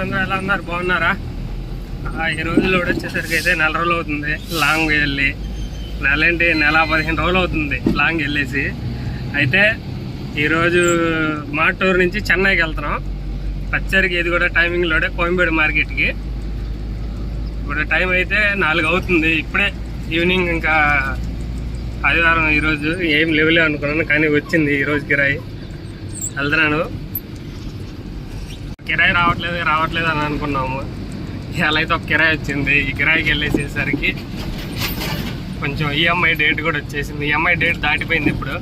అందరూ ఎలా ఉన్నారు? బాగున్నారా? ఈ రోజు లోడ్ వచ్చేసరికి అయితే 4 రోజులు అవుతుంది లాంగ్ వెళ్ళి. నెల 15 రోజులు అవుతుంది లాంగ్ వెళ్ళేసి. అయితే ఈరోజు మాటూరు నుంచి చెన్నైకి వెళ్తున్నాం. వచ్చరికి ఇది కూడా టైమింగ్ లోడే కోయంబేడు మార్కెట్కి. ఇప్పుడు టైం అయితే 4 అవుతుంది. ఇప్పుడే ఈవినింగ్. ఇంకా ఆదివారం ఈరోజు ఏం లేవులే అనుకున్నాను, కానీ వచ్చింది ఈరోజు కిరాయి. వెళ్తున్నాను. కిరాయి రావట్లేదు అని అనుకున్నాము. ఇలా అయితే ఒక కిరాయి వచ్చింది. ఈ కిరాయికి వెళ్ళేసేసరికి కొంచెం ఈఎంఐ డేట్ కూడా వచ్చేసింది. ఈఎంఐ డేట్ దాటిపోయింది. ఇప్పుడు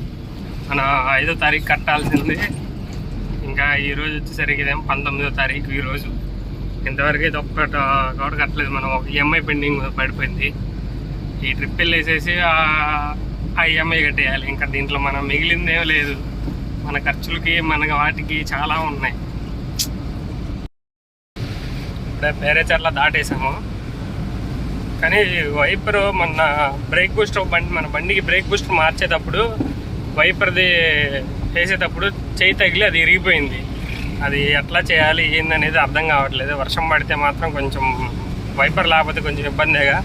మనం 5వ తారీఖు కట్టాల్సింది. ఇంకా ఈరోజు వచ్చేసరికి ఇదేమో 19వ తారీఖు. ఈరోజు ఇంతవరకు అయితే ఒక్కటి కూడా కట్టలేదు. మనం ఒక ఈఎంఐ పెండింగ్ పడిపోయింది. ఈ ట్రిప్ వెళ్ళేసేసి ఆ ఈఎంఐ కట్టేయాలి. ఇంకా దీంట్లో మనం మిగిలింది ఏం లేదు. మన ఖర్చులకి మన వాటికి చాలా ఉన్నాయి. ఇప్పుడే పేరేచర్ల దాటేసాము. కానీ వైపర్ మన బ్రేక్ బూస్టర్ మన బండికి బ్రేక్ బూస్టర్ మార్చేటప్పుడు వైపర్ది వేసేటప్పుడు చేయి తగిలి అది ఇరిగిపోయింది. అది ఎట్లా చేయాలి ఏందనేది అర్థం కావట్లేదు. వర్షం పడితే మాత్రం కొంచెం వైపర్ లేకపోతే కొంచెం ఇబ్బందిగా.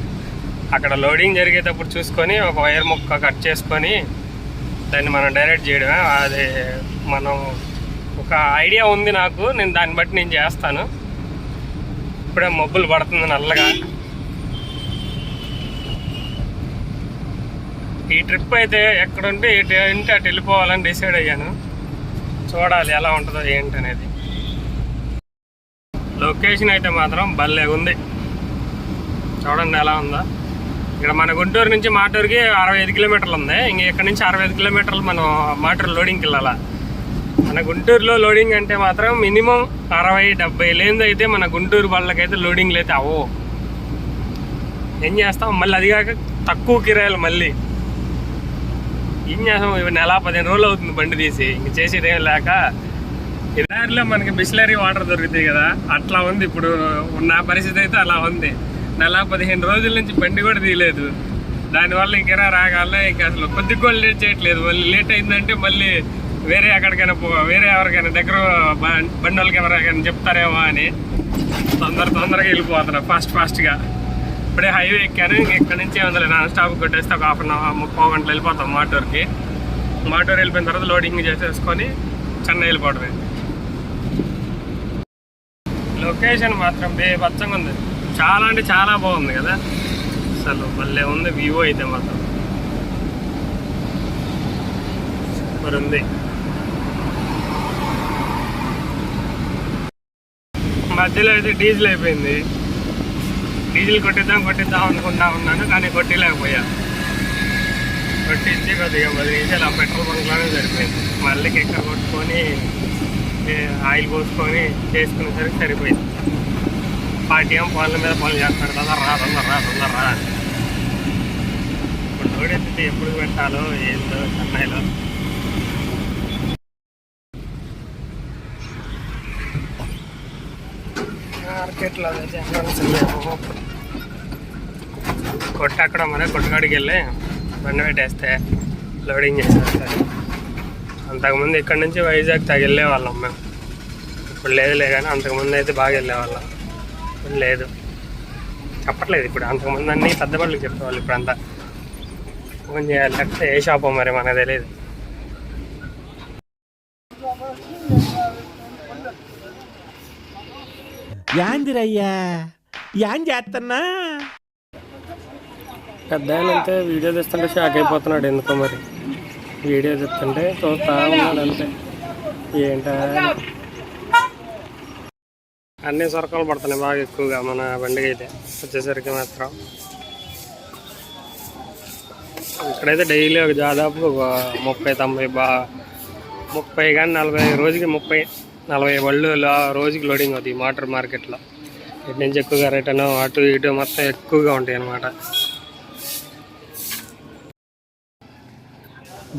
అక్కడ లోడింగ్ జరిగేటప్పుడు చూసుకొని ఒక వైర్ ముక్క కట్ చేసుకొని దాన్ని మనం డైరెక్ట్ చేయడమే. అది మనం ఒక ఐడియా ఉంది నాకు. నేను దాన్ని బట్టి నేను చేస్తాను. ఇప్పుడే మబ్బులు పడుతుంది నల్లగా. ఈ ట్రిప్ అయితే ఎక్కడుంటే ఇంటి అటు వెళ్ళిపోవాలని డిసైడ్ అయ్యాను. చూడాలి ఎలా ఉంటుందో ఏంటనేది. లొకేషన్ అయితే మాత్రం భలే ఉంది. చూడండి ఎలా ఉందో. ఇక్కడ మన గుంటూరు నుంచి మాటూరుకి 65 కిలోమీటర్లు ఉంది. ఇంక ఇక్కడ నుంచి 65 కిలోమీటర్లు మనం మాటూరు లోడింగ్కి వెళ్ళాలా. మన గుంటూరులో లోడింగ్ అంటే మాత్రం మినిమం 60-70 లేనిదైతే మన గుంటూరు వాళ్ళకైతే లోడింగ్లు అయితే అవో. ఏం చేస్తాం మళ్ళీ, అది కాక తక్కువ కిరాయిలు. మళ్ళీ ఏం చేస్తాం, నెల 15 రోజులు అవుతుంది బండి తీసి. ఇంక చేసేది ఏం లేక ఇదారిలో మనకి బిస్లరీ వాటర్ దొరుకుతాయి కదా, అట్లా ఉంది ఇప్పుడు ఉన్న పరిస్థితి. అయితే అలా ఉంది. నెల 15 రోజుల నుంచి బండి కూడా తీయలేదు. దానివల్ల ఇంకెరా రాగానే ఇంకా అసలు కొద్దిగా కూడా లేట్ చేయట్లేదు. మళ్ళీ లేట్ అయిందంటే మళ్ళీ వేరే ఎక్కడికైనా వేరే ఎవరికైనా దగ్గర బండి వాళ్ళకి ఎవరికైనా చెప్తారేమో అని తొందరగా వెళ్ళిపోతున్నాను ఫాస్ట్గా. ఇప్పుడే హైవే ఎక్కాను. ఇక్కడ నుంచి నాన్ స్టాప్ కొట్టేస్తే ఒక 30 గంటలు వెళ్ళిపోతాం మాటూరుకి. మాటూరు వెళ్ళిపోయిన తర్వాత లోడింగ్ చేసేసుకొని చెన్నై వెళ్ళిపోవడమే. లొకేషన్ మాత్రం బేపచ్చంగా ఉంది. చాలా అంటే చాలా బాగుంది కదా అసలు. భలే ఉంది వ్యూ అయితే మాత్రం సూపర్ ఉంది. మధ్యలో అయితే డీజిల్ అయిపోయింది. డీజిల్ కొట్టిద్దాం అనుకుంటా ఉన్నాను, కానీ కొట్టిలేకపోయా. కొట్టించి కొద్దిగా 10 నిమిషాలు ఆ పెట్రోల్ బంక్లోనే సరిపోయింది. మళ్ళీ ఎక్కడ కొట్టుకొని ఆయిల్ పోసుకొని చేసుకునేసరికి సరిపోయింది. పార్టీ ఏమో పనుల మీద పనులు చేస్తాడు. తొందరరా ఇప్పుడు లోడెత్తితే ఎప్పుడు పెట్టాలో ఏందో చెన్నైలో. మార్కెట్లో అయితే అక్కడ మన కొట్టగాడికి వెళ్ళి బండి పెట్టేస్తే లోడింగ్ చేసేస్తారు. అంతకుముందు ఇక్కడ నుంచి వైజాగ్ వెళ్ళే వాళ్ళం మేము. ఇప్పుడు లేదులే, కానీ అంతకుముందు అయితే బాగా వెళ్ళేవాళ్ళం. ఇప్పుడు లేదు, చెప్పట్లేదు. ఇప్పుడు అంతకుముందు అన్నీ పెద్ద బళ్ళకి చెప్పేవాళ్ళు. ఇప్పుడు అంతా ఫోన్ చేయాలి. లేకపోతే ఏ షాపో మరి మనకు తెలియదు. యాందిరయ్యా ఏం చేస్తున్నా? పెద్ద అయితే వీడియో తీస్తుంటే షాక్ అయిపోతున్నాడు. ఎందుకో మరి వీడియో తీస్తుంటే చూస్తా ఉన్నాడు అంతే. ఏంటా అన్నీ సొరకాలు పడుతున్నాయి బాగా ఎక్కువగా మన బండికి అయితే. వచ్చేసరికి మాత్రం ఇక్కడైతే డైలీ ఒక దాదాపు ఒక 30 కానీ 40 రోజుకి 30-40 బళ్ళు రోజుకి లోడింగ్ అవుతాయి మోటార్ మార్కెట్లో. ఇటు నుంచి ఎక్కువగా రిటర్న్ అటు ఇటు మొత్తం ఎక్కువగా ఉంటాయి అన్నమాట.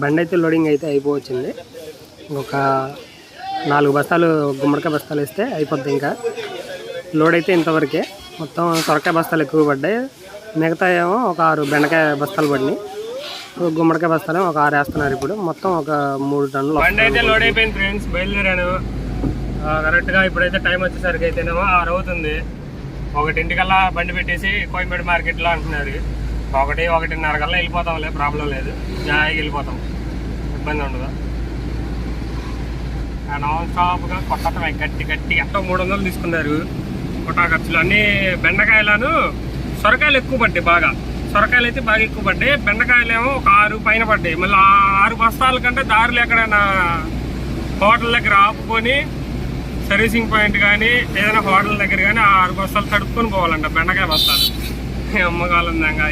బండి అయితే లోడింగ్ అయితే అయిపోవచ్చింది. ఒక 4 బస్తాలు గుమ్మడికాయ బస్తాలు వేస్తే అయిపోద్ది. ఇంకా లోడ్ అయితే ఇంతవరకే. మొత్తం సొరకాయ బస్తాలు ఎక్కువ పడ్డాయి. మిగతా ఏమో ఒక 6 బెండకాయ బస్తాలు పడినాయి. గుమ్మడికాయ బస్తాలు ఒక 6 వేస్తున్నారు ఇప్పుడు. మొత్తం ఒక 3 టన్నులు. బండి అయితే లోడ్ అయిపోయింది ఫ్రెండ్స్, బయలుదేరాను కరెక్ట్గా. ఇప్పుడైతే టైం వచ్చేసరికి అయితేనేమో 6 అవుతుంది. 1:00 బండి పెట్టేసి కోయంబేడు మార్కెట్లో అంటున్నారు. 1:30 కల్లా వెళ్ళిపోతాంలే, ప్రాబ్లం లేదు, జాయిగా వెళ్ళిపోతాం, ఇబ్బంది ఉండదు. నాన్ స్టాప్గా కొట్టడమే గట్టిగా. 300 తీసుకున్నారు కొట్టా ఖర్చులు అన్నీ. బెండకాయలను సొరకాయలు ఎక్కువ పడ్డాయి బాగా. సొరకాయలు అయితే బాగా ఎక్కువ పడ్డాయి. బెండకాయలు ఏమో ఒక 6 పైన పడ్డాయి. మళ్ళీ 6 బస్తాల కంటే దారిలో ఎక్కడైనా హోటల్ దగ్గర ఆపుకొని సర్వీసింగ్ పాయింట్ కానీ ఏదైనా హోటల్ దగ్గర కానీ 6 బస్తాలు తడుపుకొని పోవాలంట బెండకాయ బస్తాలు. అమ్మకాలందంగా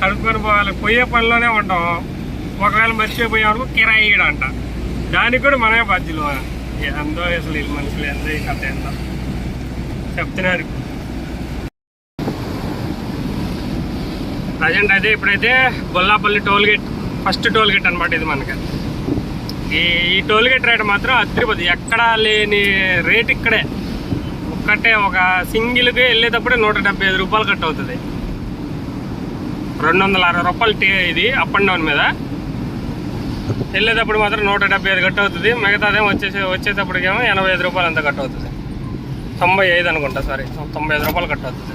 తడుపుకొని పోవాలి. పోయే పనిలోనే ఉంటాం. ఒకవేళ మర్చిపోయామనుకో కిరాయి అంట, దానికి కూడా మనమే బాధ్యులు. ఎంతో అసలు వీళ్ళు మనుషులు ఎంతో ఈ కథ ఎంతో చెప్తున్నారు. ప్రజెంట్ అయితే ఇప్పుడైతే గొల్లాపల్లి టోల్గేట్, ఫస్ట్ టోల్గేట్ అనమాట ఇది మనకి. ఈ టోల్గేట్ రేట్ మాత్రం అదిరిపోతుంది. ఎక్కడా లేని రేట్ ఇక్కడే. ఒక్కటే ఒక సింగిల్కి వెళ్ళేటప్పుడే 175 రూపాయలు కట్ అవుతుంది. 260 రూపాయలు ఇది అప్ అండ్ డౌన్ మీద. వెళ్ళేటప్పుడు మాత్రం 175 కట్ అవుతుంది. మిగతాదేమో వచ్చేటప్పటికేమో 85 రూపాయలు అంతా కట్ అవుతుంది. 95 అనుకుంటా, సారీ 95 రూపాయలు కట్ అవుతుంది.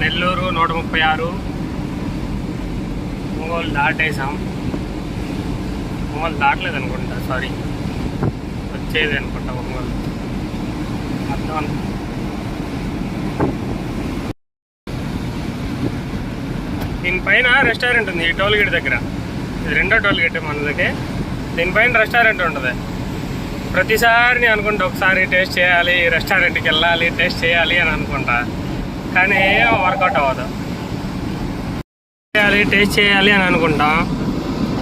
నెల్లూరు 136, ఒంగోలు దాటేసాం. ఒంగోలు దాటలేదు అనుకుంటా, సారీ వచ్చేది అనుకుంటా ఒంగోలు. అర్థం దీనిపైన రెస్టారెంట్ ఉంది ఈ టోల్గేట్ దగ్గర. ఇది 2వ టోల్గేట్ మనకి. దీనిపైన రెస్టారెంట్ ఉంటుంది. ప్రతిసారి నేను అనుకుంటా ఒకసారి టేస్ట్ చేయాలి, రెస్టారెంట్కి వెళ్ళాలి, టేస్ట్ చేయాలి అని అనుకుంటా. కానీ వర్కౌట్ అవ్వదు. టేస్ట్ చేయాలి అని అనుకుంటాం,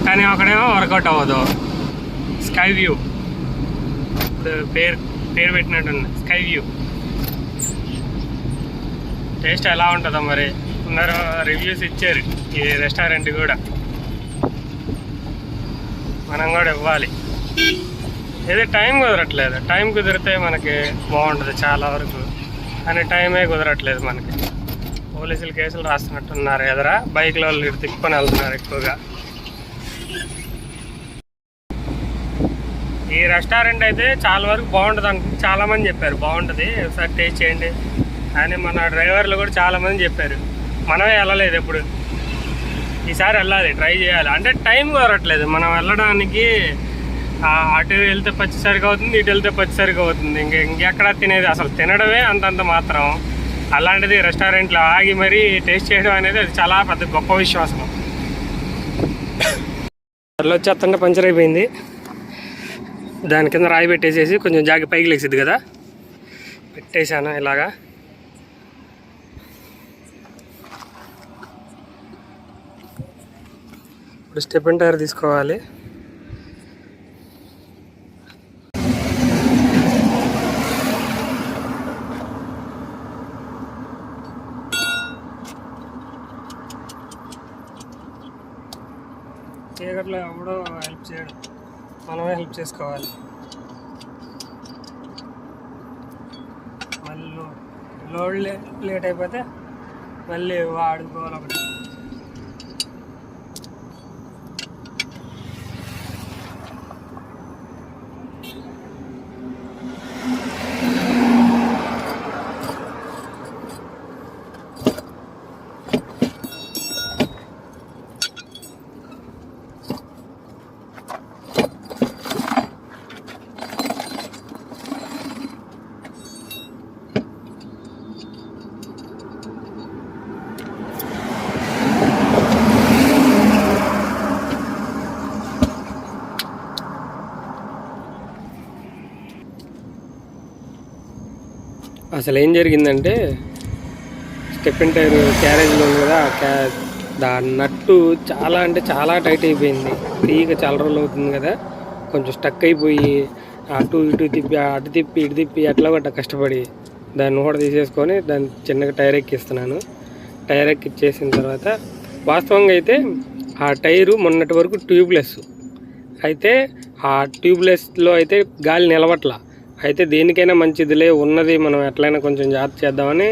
కానీ అక్కడేమో వర్కౌట్ అవ్వదు. స్కై వ్యూ పేరు పెట్టినట్టుంది, స్కై వ్యూ. టేస్ట్ ఎలా ఉంటుందో మరి. అందరూ రివ్యూస్ ఇచ్చారు ఈ రెస్టారెంట్ కూడా, మనం కూడా ఇవ్వాలి. ఏదో టైం కుదరట్లేదు. టైం కుదిరితే మనకి బాగుంటుంది చాలా వరకు, కానీ టైమే కుదరట్లేదు మనకి. పోలీసులు కేసులు రాస్తున్నట్టున్నారు ఎదురా. బైక్లో వాళ్ళు ఇటు తిప్పుకొని వెళ్తున్నారు ఎక్కువగా. ఈ రెస్టారెంట్ అయితే చాలా వరకు బాగుంటుంది అనుకుంటే చాలామంది చెప్పారు బాగుంటుంది, ఒకసారి టేస్ట్ చేయండి అని. మన డ్రైవర్లు కూడా చాలామంది చెప్పారు. మనమే వెళ్ళలేదు ఎప్పుడు. ఈసారి వెళ్ళాలి, ట్రై చేయాలి. అంటే టైం కుదరట్లేదు మనం వెళ్ళడానికి. అటు వెళ్తే పచ్చిసరిగా అవుతుంది, ఇటు వెళ్తే పచ్చిసరిగా అవుతుంది. ఇంకెక్కడ తినేది, అసలు తినడమే అంతంత మాత్రం. అలాంటిది రెస్టారెంట్లో ఆగి మరీ టేస్ట్ చేయడం అనేది అది చాలా పెద్ద గొప్ప విషయం అసలు. అట్లా వచ్చేస్తుంటే పంచర్ అయిపోయింది. దాని కింద రాయి పెట్టేసేసి కొంచెం జాగి పైకి లేచిద్ది కదా, పెట్టేశాను ఇలాగా. ఇప్పుడు స్టెప్ టైర్ తీసుకోవాలి. చీకట్లో ఎవడో హెల్ప్ చేయడం, మనమే హెల్ప్ చేసుకోవాలి. మళ్ళీ లోడ్ లేట్ అయిపోతే మళ్ళీ వాడుకోవాలి ఒకటి. అసలు ఏం జరిగిందంటే, స్టెప్ అండ్ టైర్ క్యారేజ్లో ఉంది కదా, దాని నట్టు చాలా అంటే చాలా టైట్ అయిపోయింది. తీగ చాలా రోజులు అవుతుంది కదా, కొంచెం స్టక్ అయిపోయి అటు ఇటు తిప్పి అటు తిప్పి ఇటు తిప్పి ఎట్లా గట్ట కష్టపడి దాన్ని కూడా తీసేసుకొని దాన్ని చిన్నగా టైర్ ఎక్కిస్తున్నాను. టైర్ ఎక్కిచ్చేసిన తర్వాత వాస్తవంగా అయితే ఆ టైరు మొన్నటి వరకు ట్యూబ్లెస్ అయితే, ఆ ట్యూబ్లెస్లో అయితే గాలి నిలవట్లా. అయితే దేనికైనా మంచిదిలే ఉన్నది, మనం ఎట్లయినా కొంచెం జాగ్రత్త చేద్దామని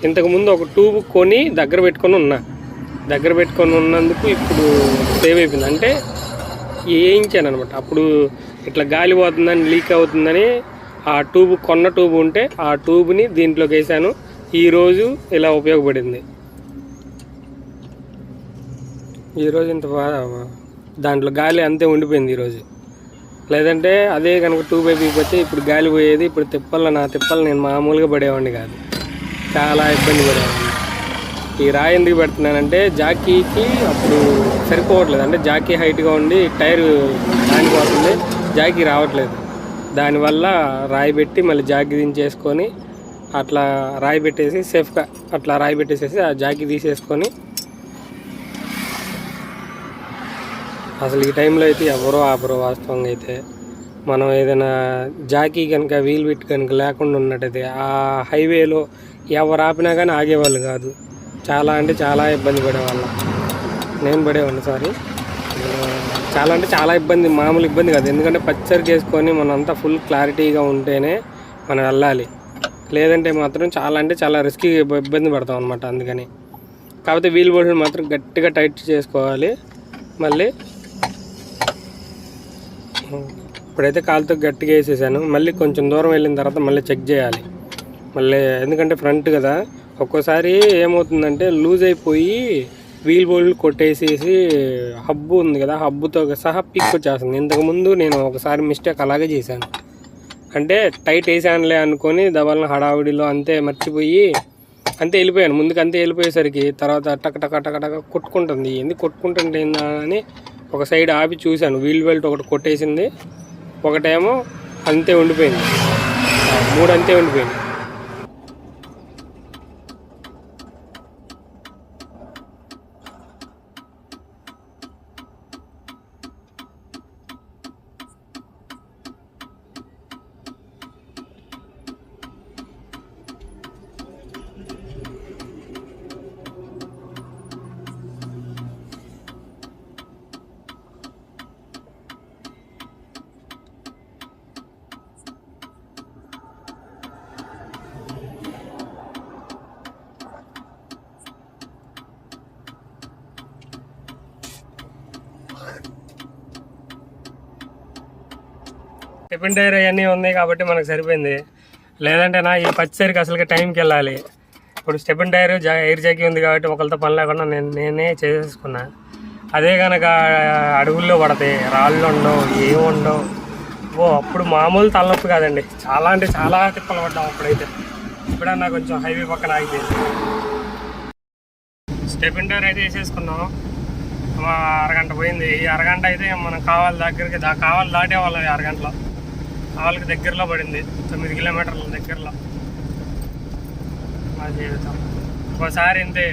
ఇంతకుముందు ఒక ట్యూబ్ కొని దగ్గర పెట్టుకొని ఉన్నందుకు ఇప్పుడు సేవ్ అయిపోయింది. అంటే వేయించాను అనమాట. అప్పుడు ఇట్లా గాలి పోతుందని, లీక్ అవుతుందని ఆ కొన్న ట్యూబ్ ఉంటే ఆ ట్యూబ్ని దీంట్లోకి వేసాను. ఈరోజు ఇలా ఉపయోగపడింది. ఈరోజు ఇంత దాంట్లో గాలి అంతే ఉండిపోయింది ఈరోజు. లేదంటే అదే కనుక ట్యూబ్ అయిపోతే ఇప్పుడు గాలి పోయేది. ఇప్పుడు నా తిప్పలు నేను మామూలుగా పడేవాడిని కాదు, చాలా ఇబ్బంది పడేవాడిని. ఈ రాయి ఎందుకు పెడుతున్నానంటే జాకీకి అప్పుడు సరిపోవట్లేదు. అంటే జాకీ హైట్గా ఉండి టైరు దానిపోతుంది, జాకీ రావట్లేదు. దానివల్ల రాయి పెట్టి మళ్ళీ జాకీ దించేసుకొని అట్లా రాయి పెట్టేసి సేఫ్గా అట్లా రాయి పెట్టేసేసి ఆ జాకీ తీసేసుకొని, అసలు ఈ టైంలో అయితే ఎవరో ఆపరు. వాస్తవంగా అయితే మనం ఏదైనా జాకీ కనుక వీల్ బిట్ కనుక లేకుండా ఉన్నట్టయితే ఆ హైవేలో ఎవరు ఆపినా కానీ ఆగేవాళ్ళు కాదు. చాలా అంటే చాలా ఇబ్బంది పడేవాళ్ళం. నేను పడేవాడిని, చాలా అంటే చాలా ఇబ్బంది, మామూలు ఇబ్బంది కాదు. ఎందుకంటే పచ్చరికి వేసుకొని మనం అంతా ఫుల్ క్లారిటీగా ఉంటేనే మనం వెళ్ళాలి. లేదంటే మాత్రం చాలా అంటే చాలా రిస్కీ ఇబ్బంది పడతాం అనమాట. అందుకని కాకపోతే వీల్ బోల్ట్ని మాత్రం గట్టిగా టైట్ చేసుకోవాలి. మళ్ళీ ఇప్పుడైతే కాలుతో గట్టిగా వేసేసాను. మళ్ళీ కొంచెం దూరం వెళ్ళిన తర్వాత మళ్ళీ చెక్ చేయాలి. మళ్ళీ ఎందుకంటే ఫ్రంట్ కదా, ఒక్కోసారి ఏమవుతుందంటే లూజ్ అయిపోయి వీల్ బోల్ట్ కొట్టేసేసి హబ్బు ఉంది కదా, హబ్బుతో సహా పిక్ వచ్చేస్తుంది. ఇంతకుముందు నేను ఒకసారి మిస్టేక్ అలాగే చేశాను. అంటే టైట్ వేసానులే అనుకొని దబాలను హడావుడిలో అంతే మర్చిపోయి అంతే వెళ్ళిపోయాను. ముందుకు అంతే వెళ్ళిపోయేసరికి తర్వాత టక టక టక టక కొట్టుకుంటుంది. ఎందుకు కొట్టుకుంటుంది అని ఒక సైడ్ ఆపి చూశాను. వీల్ బెల్ట్ ఒకటి కొట్టేసింది, ఒకటేమో అంతే ఉండిపోయింది, 3 అంతే ఉండిపోయింది. టిఫిన్ టైర్ అవన్నీ ఉన్నాయి కాబట్టి మనకు సరిపోయింది. లేదంటే నా ఈ పచ్చేరికి అసలుకి టైంకి వెళ్ళాలి. ఇప్పుడు స్టెపిన్ టైర్ ఎయిర్ జాకీ ఉంది కాబట్టి ఒకరితో పని లేకుండా నేనే చేసేసుకున్నా. అదే కనుక అడవుల్లో పడతాయి, రాళ్ళు ఉండవు, ఏమి ఉండవు. అప్పుడు మామూలు తలనొప్పి కాదండి, చాలా అంటే చాలా తిప్పలు పడ్డాం అప్పుడైతే. ఇప్పుడన్నా కొంచెం హైవే పక్కన ఆగిపోయింది. స్టెపిన్ టైర్ అయితే వేసేసుకున్నాం. అరగంట పోయింది. ఈ అరగంట అయితే మనం కావాలి దాటే వాళ్ళం. ఈ అరగంటలో కావాలకి దగ్గరలో పడింది, 9 కిలోమీటర్ల దగ్గరలో మా జీవితం. ఒకసారి ఇంతే.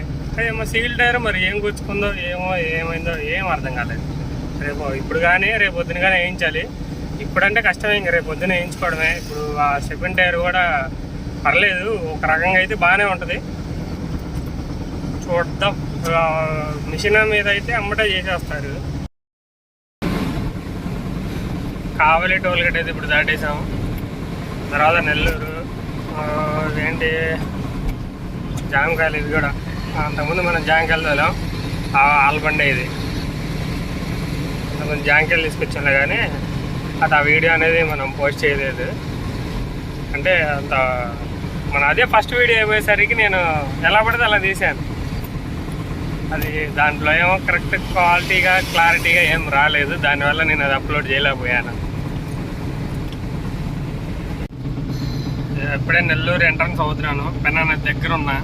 ఏమో సీల్ టైర్ మరి ఏం గుచ్చుకుందో ఏమైందో ఏం అర్థం కాలేదు. ఇప్పుడు కానీ రేపు పొద్దున కానీ వేయించాలి. ఇప్పుడంటే కష్టమే, ఇంక రేపు పొద్దున వేయించుకోవడమే. ఇప్పుడు ఆ స్టెపిన్ టైర్ కూడా పర్లేదు, ఒక రకంగా అయితే బాగానే ఉంటుంది. చూద్దాం. మిషన్ మీద అయితే అమ్మటే చేసేస్తారు. కావలి టోల్గేట్ అయితే ఇప్పుడు దాటేసాము. తర్వాత నెల్లూరు ఏంటి జామకాయలు, ఇది కూడా అంతకుముందు మనం జామకాయలు తోలాం. ఆల్బండే ఇది కొంచెం జామకాయలు తీసుకొచ్చాను, కానీ అది ఆ వీడియో అనేది మనం పోస్ట్ చేయలేదు. అంటే అంత అదే ఫస్ట్ వీడియో అయిపోయేసరికి నేను ఎలా పడితే అలా తీశాను. అది దాంట్లో ఏమో కరెక్ట్ క్లారిటీగా ఏం రాలేదు. దానివల్ల నేను అది అప్లోడ్ చేయలేకపోయాను. ఇప్పుడే నెల్లూరు ఎంట్రన్స్ అవుతున్నాను. పెన్నా దగ్గర ఉన్నా.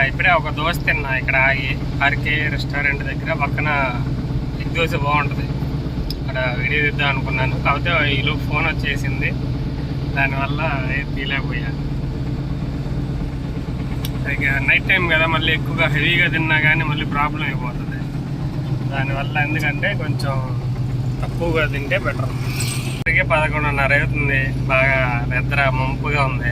ఇప్పుడే ఒక దోశ తిన్నా ఇక్కడ ఆగి, ఆర్కే రెస్టారెంట్ దగ్గర. పక్కన ఎగ్ దోశ బాగుంటుంది, అక్కడ వీడియో తీద్దాం అనుకున్నాను. కాకపోతే ఈలోపు ఫోన్ వచ్చేసింది, దానివల్ల తీయలేకపోయాను. ఇక నైట్ టైం కదా, మళ్ళీ ఎక్కువగా హెవీగా తిన్నా కానీ మళ్ళీ ప్రాబ్లం అయిపోతుంది. దానివల్ల ఎందుకంటే కొంచెం తక్కువగా తింటే బెటర్. ఇప్పటికే 11:30 అవుతుంది. బాగా నిద్ర మంపుగా ఉంది.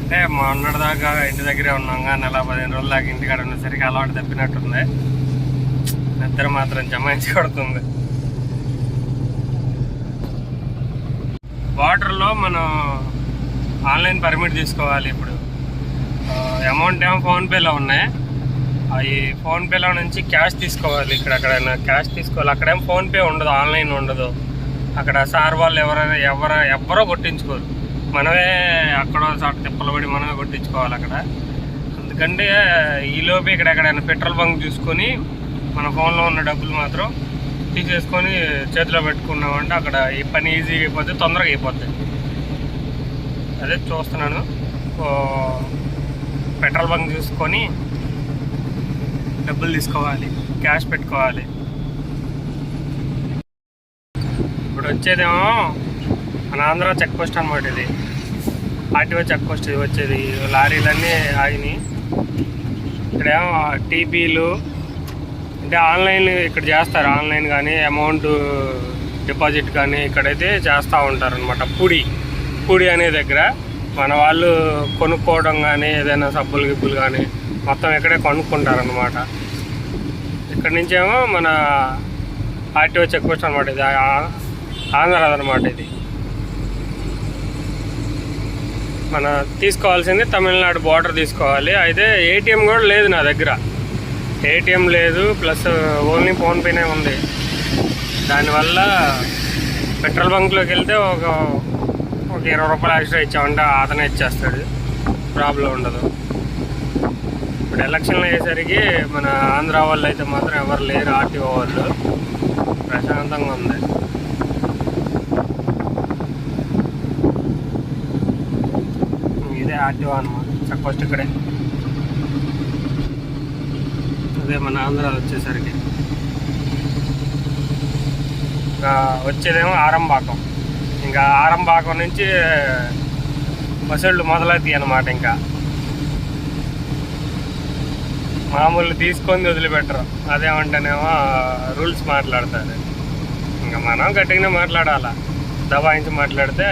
అంటే మొన్నటిదాకా ఇంటి దగ్గరే ఉన్నాం, కానీ నెల 15 రోజుల దాకా ఇంటికాడ ఉండేసరికి అలవాటు తప్పినట్టుంది. నిద్ర మాత్రం జమాయించి కొడుతుంది. వాటర్లో మనం ఆన్లైన్ పర్మిట్ తీసుకోవాలి. ఇప్పుడు అమౌంట్ ఏమో ఫోన్పేలో ఉన్నాయి. అవి ఫోన్పేలో నుంచి క్యాష్ తీసుకోవాలి. ఇక్కడైనా క్యాష్ తీసుకోవాలి. అక్కడేమో ఫోన్పే ఉండదు, ఆన్లైన్ ఉండదు. అక్కడ సార్ వాళ్ళు ఎవరో కొట్టించుకోరు. మనమే అక్కడో చోట తిప్పలు పడి మనమే కొట్టించుకోవాలి అక్కడ. ఎందుకంటే ఈలోపు ఇక్కడ ఎక్కడైనా పెట్రోల్ బంక్ చూసుకొని మన ఫోన్లో ఉన్న డబ్బులు మాత్రం తీసేసుకొని చేతిలో పెట్టుకున్నామంటే అక్కడ ఈ పని ఈజీగా అయిపోద్ది, తొందరగా అయిపోద్ది. అదే చూస్తున్నాను. పెట్రోల్ బంక్ చూసుకొని డబ్బులు తీసుకోవాలి, క్యాష్ పెట్టుకోవాలి. ఇప్పుడు వచ్చేదేమో మన ఆంధ్ర చెక్ పోస్ట్ అనమాట. ఇది ఆర్టీఓ చెక్ పోస్ట్ వచ్చేది. లారీలన్నీ ఆగినాయి. ఇక్కడేమో టీపీలు అంటే ఆన్లైన్ ఇక్కడ చేస్తారు. ఆన్లైన్ కానీ అమౌంట్ డిపాజిట్ కానీ ఇక్కడైతే చేస్తూ ఉంటారు అనమాట. పూడి అనే దగ్గర మన వాళ్ళు కొనుక్కోవడం కానీ ఏదైనా సబ్బులు గిబ్బులు కానీ మొత్తం ఇక్కడే కొనుక్కుంటారనమాట. ఇక్కడ నుంచేమో మన ఆర్టీఓ చెక్ పోస్ట్ అనమాట. ఇది ఆంధ్ర అనమాట. ఇది మన తీసుకోవాల్సింది తమిళనాడు బార్డర్ తీసుకోవాలి. అయితే ఏటీఎం కూడా లేదు నా దగ్గర. ఏటీఎం లేదు, ప్లస్ ఓన్లీ ఫోన్పేనే ఉంది. దానివల్ల పెట్రోల్ బంక్లోకి వెళ్తే ఒక 20 రూపాయలు ఎక్స్ట్రా ఇచ్చామంటే అతనే ఇచ్చేస్తాడు, ప్రాబ్లం ఉండదు. ఇప్పుడు ఎలక్షన్లు అయ్యేసరికి మన ఆంధ్ర వాళ్ళు అయితే మాత్రం ఎవరు లేరు. ఆర్టీఓ వాళ్ళు ప్రశాంతంగా ఉంది. ఇదే ఆర్టీఓ అన్నమాట. చెక్ పోస్ట్ ఇక్కడే. అదే మన ఆంధ్ర వచ్చేసరికి ఇంకా వచ్చేదేమో ఆరంబాకం. ఇంకా ఆరంబాకం నుంచి బస్సులు మొదలవుతాయి అన్నమాట. ఇంకా మామూలు తీసుకొని వదిలిపెట్టరు. అదేమంటేనేమో రూల్స్ మాట్లాడతారు. ఇంకా మనం గట్టిగానే మాట్లాడాలా. దబాయించి మాట్లాడితే